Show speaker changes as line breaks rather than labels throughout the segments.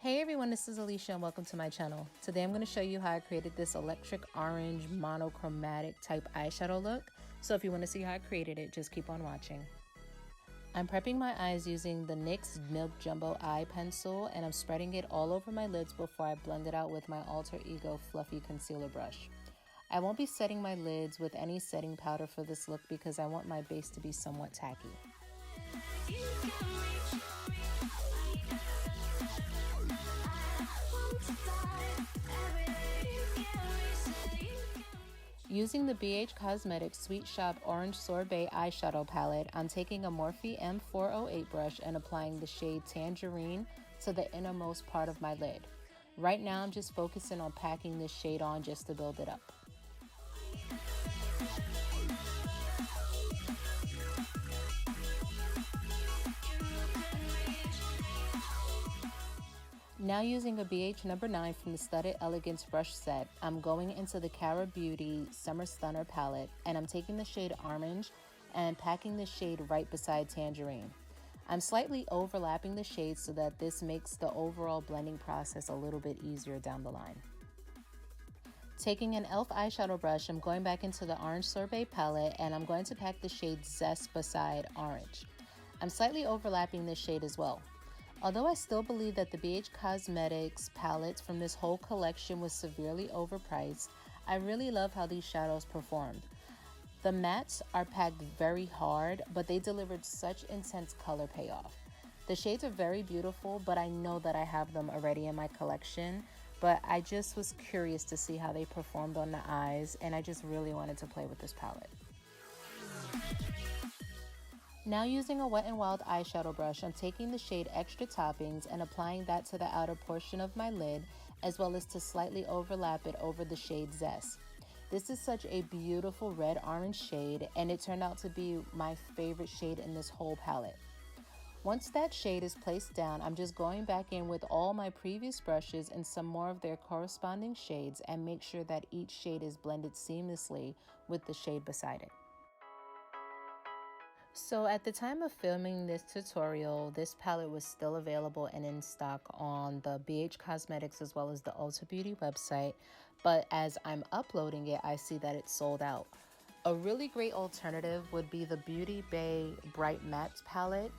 Hey everyone, this is Alicia and welcome to my channel. Today I'm going to show you how I created this electric orange monochromatic type eyeshadow look. So if you want to see how I created it, just keep on watching. I'm prepping my eyes using the NYX Milk Jumbo Eye Pencil, and I'm spreading it all over my lids before I blend it out with my Alter Ego Fluffy Concealer Brush. I won't be setting my lids with any setting powder for this look because I want my base to be somewhat tacky. Using the BH Cosmetics Sweet Shop Orange Sorbet eyeshadow palette, I'm taking a Morphe M408 brush and applying the shade Tangerine to the innermost part of my lid. Right now I'm just focusing on packing this shade on just to build it up. Now using a BH number 9 from the Studded Elegance brush set, I'm going into the Cara Beauty Summer Stunner palette, and I'm taking the shade Orange and packing the shade right beside Tangerine. I'm slightly overlapping the shades so that this makes the overall blending process a little bit easier down the line. Taking an e.l.f. eyeshadow brush, I'm going back into the Orange Sorbet palette and I'm going to pack the shade Zest beside Orange. I'm slightly overlapping this shade as well. Although I still believe that the BH Cosmetics palettes from this whole collection was severely overpriced, I really love how these shadows performed. The mattes are packed very hard, but they delivered such intense color payoff. The shades are very beautiful, but I know that I have them already in my collection, but I just was curious to see how they performed on the eyes, and I just really wanted to play with this palette. Now using a Wet n Wild eyeshadow brush, I'm taking the shade Extra Toppings and applying that to the outer portion of my lid, as well as to slightly overlap it over the shade Zest. This is such a beautiful red-orange shade, and it turned out to be my favorite shade in this whole palette. Once that shade is placed down, I'm just going back in with all my previous brushes and some more of their corresponding shades and make sure that each shade is blended seamlessly with the shade beside it. So at the time of filming this tutorial, this palette was still available and in stock on the BH Cosmetics as well as the Ulta Beauty website, but as I'm uploading it, I see that it's sold out. A really great alternative would be the Beauty Bay Bright Matte palette.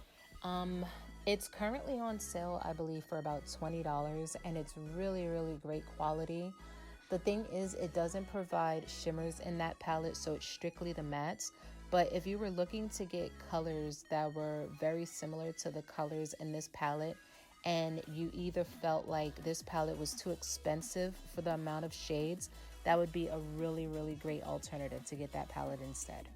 It's currently on sale, I believe, for about $20, and it's really great quality. The thing is, it doesn't provide shimmers in that palette, so it's strictly the mattes. But if you were looking to get colors that were very similar to the colors in this palette, and you either felt like this palette was too expensive for the amount of shades, that would be a really great alternative to get that palette instead.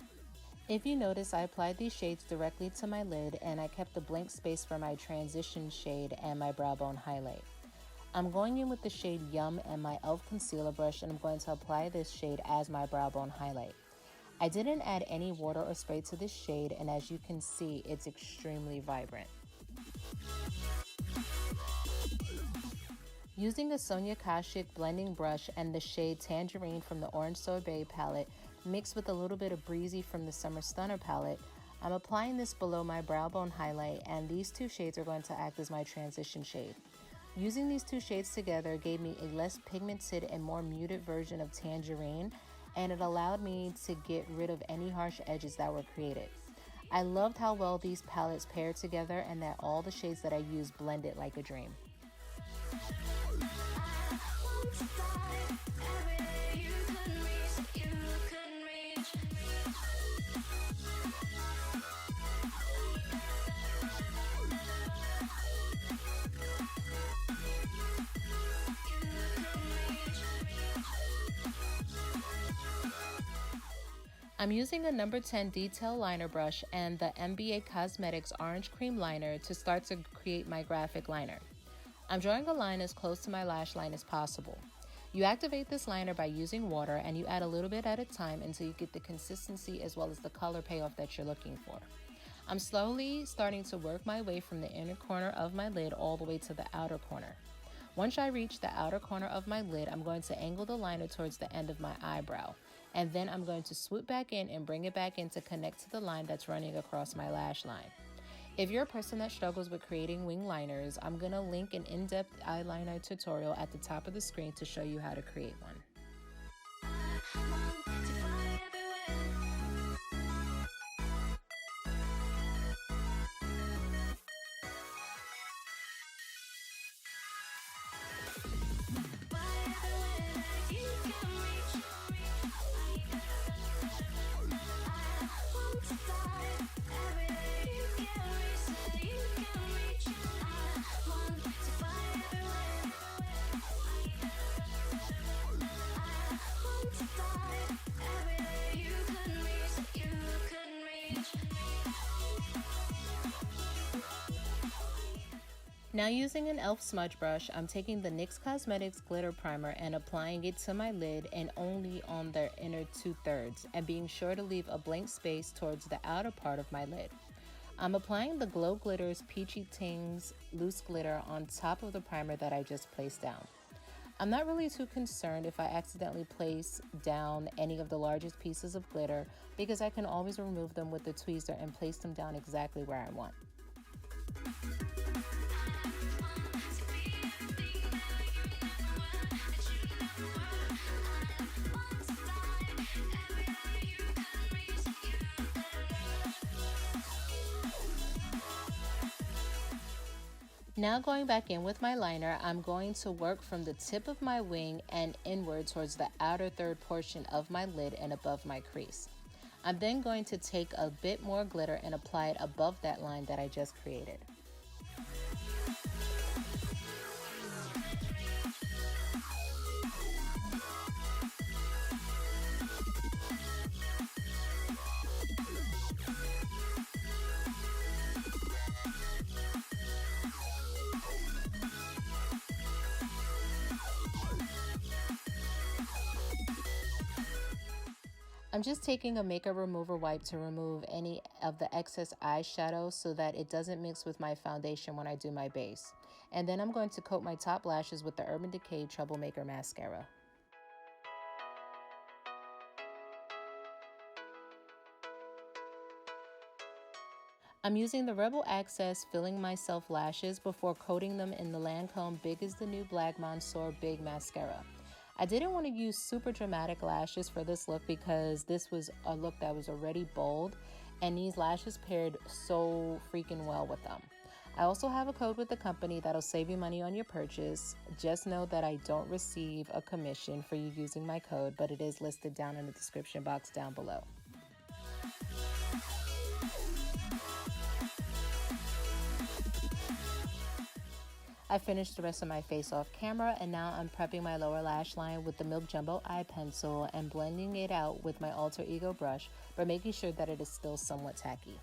If you notice, I applied these shades directly to my lid, and I kept a blank space for my transition shade and my brow bone highlight. I'm going in with the shade Yum and my e.l.f. concealer brush, and I'm going to apply this shade as my brow bone highlight. I didn't add any water or spray to this shade, and as you can see, it's extremely vibrant. Using a Sonia Kashuk blending brush and the shade Tangerine from the Orange Sorbet palette, mixed with a little bit of Breezy from the Summer Stunner palette, I'm applying this below my brow bone highlight, and these two shades are going to act as my transition shade. Using these two shades together gave me a less pigmented and more muted version of Tangerine, and it allowed me to get rid of any harsh edges that were created. I loved how well these palettes paired together and that all the shades that I used blended like a dream. I'm using a number 10 detail liner brush and the MBA Cosmetics Orange Cream Liner to start to create my graphic liner. I'm drawing a line as close to my lash line as possible. You activate this liner by using water, and you add a little bit at a time until you get the consistency as well as the color payoff that you're looking for. I'm slowly starting to work my way from the inner corner of my lid all the way to the outer corner. Once I reach the outer corner of my lid, I'm going to angle the liner towards the end of my eyebrow. And then I'm going to swoop back in and bring it back in to connect to the line that's running across my lash line. If you're a person that struggles with creating wing liners, I'm going to link an in-depth eyeliner tutorial at the top of the screen to show you how to create one. Now using an e.l.f. smudge brush, I'm taking the NYX Cosmetics Glitter Primer and applying it to my lid and only on the inner 2/3, and being sure to leave a blank space towards the outer part of my lid. I'm applying the Glow Glitters Peachy Tingz loose glitter on top of the primer that I just placed down. I'm not really too concerned if I accidentally place down any of the largest pieces of glitter, because I can always remove them with the tweezer and place them down exactly where I want. Now going back in with my liner, I'm going to work from the tip of my wing and inward towards the outer third portion of my lid and above my crease. I'm then going to take a bit more glitter and apply it above that line that I just created. I'm just taking a makeup remover wipe to remove any of the excess eyeshadow so that it doesn't mix with my foundation when I do my base. And then I'm going to coat my top lashes with the Urban Decay Troublemaker Mascara. I'm using the Rebel Access Filling Myself lashes before coating them in the Lancome Big is the New Black Monsieur Big Mascara. I didn't want to use super dramatic lashes for this look because this was a look that was already bold, and these lashes paired so freaking well with them. I also have a code with the company that'll save you money on your purchase. Just know that I don't receive a commission for you using my code, but it is listed down in the description box down below. I finished the rest of my face off camera, and now I'm prepping my lower lash line with the Milk Jumbo eye pencil and blending it out with my alter ego brush, but making sure that it is still somewhat tacky.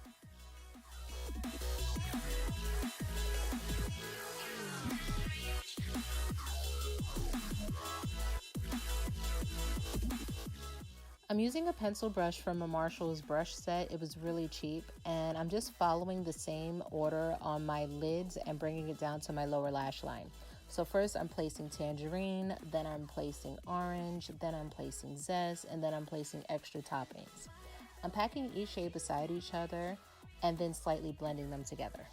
I'm using a pencil brush from a Marshall's brush set. It was really cheap, and I'm just following the same order on my lids and bringing it down to my lower lash line. So first I'm placing tangerine, then I'm placing orange, then I'm placing zest, and then I'm placing extra toppings. I'm packing each shade beside each other and then slightly blending them together.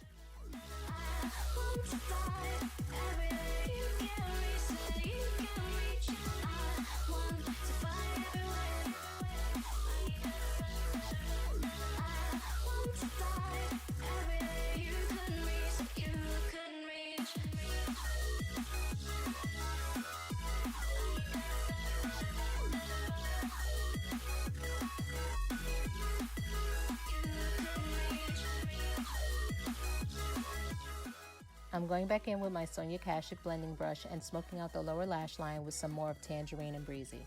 I'm going back in with my Sonia Kashuk blending brush and smoking out the lower lash line with some more of Tangerine and Breezy.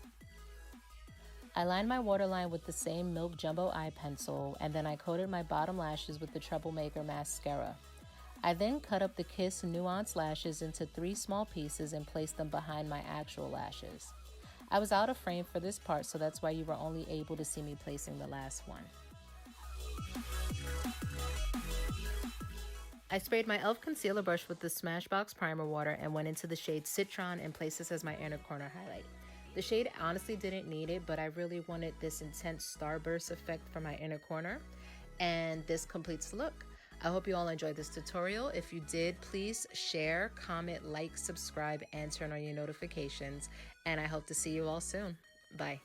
I lined my waterline with the same Milk Jumbo eye pencil, and then I coated my bottom lashes with the Troublemaker mascara. I then cut up the Kiss Nuance lashes into 3 small pieces and placed them behind my actual lashes. I was out of frame for this part, so that's why you were only able to see me placing the last one. I sprayed my e.l.f. concealer brush with the Smashbox primer water and went into the shade Citron and placed this as my inner corner highlight. The shade honestly didn't need it, but I really wanted this intense starburst effect for my inner corner, and this completes the look. I hope you all enjoyed this tutorial. If you did, please share, comment, like, subscribe, and turn on your notifications. And I hope to see you all soon. Bye.